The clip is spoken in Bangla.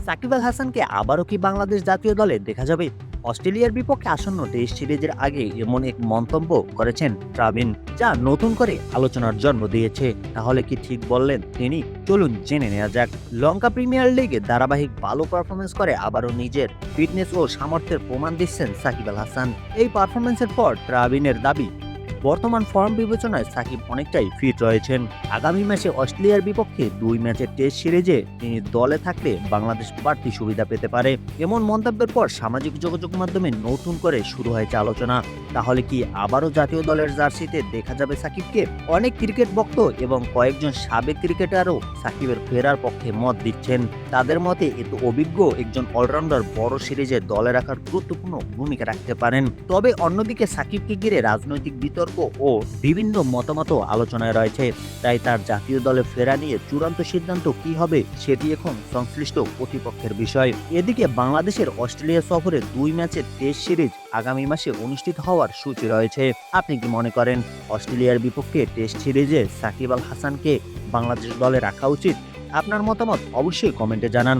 সাকিব আল হাসানকে আবারও কি বাংলাদেশ জাতীয় দলে দেখা যাবে? অস্ট্রেলিয়ার বিপক্ষে আসন্ন টেস্ট সিরিজের আগে এমন এক মন্তব্য করেছেন ট্রাভিন, যা নতুন করে আলোচনার জন্ম দিয়েছে। তাহলে কি ঠিক বললেন তিনি? চলুন জেনে নেওয়া যাক। লঙ্কা প্রিমিয়ার লিগে ধারাবাহিক ভালো পারফরমেন্স করে আবারও নিজের ফিটনেস ও সামর্থ্যের প্রমাণ দিচ্ছেন সাকিব আল হাসান। এই পারফরমেন্সের পর ট্রাভিনের দাবি, বর্তমান ফর্ম বিবেচনায় সাকিব অনেকটাই ফিট রয়েছেন। আগামী ম্যাচে অস্ট্রেলিয়ার বিপক্ষে 2 ম্যাচের টেস্ট সিরিজে তিনি দলে থাকলে বাংলাদেশ বাড়তি সুবিধা পেতে পারে। এমন মন্তব্যের পর সামাজিক যোগাযোগ মাধ্যমে নতুন করে শুরু হয়েছে আলোচনা। তাহলে কি আবারও জাতীয় দলের জার্সিতে দেখা যাবে সাকিবকে? অনেক ক্রিকেট ভক্ত এবং কয়েকজন সাবেক ক্রিকেটারও সাকিবের ফেরার পক্ষে মত দিচ্ছেন। তাদের মতে এত অভিজ্ঞ একজন অলরাউন্ডার বড় সিরিজে দলে রাখার গুরুত্বপূর্ণ ভূমিকা রাখতে পারেন। তবে অন্যদিকে সাকিবকে ঘিরে রাজনৈতিক বিতর্ক ও বিভিন্ন মতামত আলোচনায় রয়েছে। তাই তার জাতীয় দলে ফেরা নিয়ে চূড়ান্ত সিদ্ধান্ত কি হবে সেটি এখন সংশ্লিষ্ট কর্তৃপক্ষের বিষয়। এদিকে বাংলাদেশের অস্ট্রেলিয়া সফরে 2 ম্যাচের টেস্ট সিরিজ আগামী মাসে অনুষ্ঠিত হওয়ার সূচি রয়েছে। আপনি কি মনে করেন অস্ট্রেলিয়ার বিপক্ষে টেস্ট সিরিজে সাকিব আল হাসানকে বাংলাদেশ দলে রাখা উচিত? আপনার মতামত অবশ্যই কমেন্টে জানান।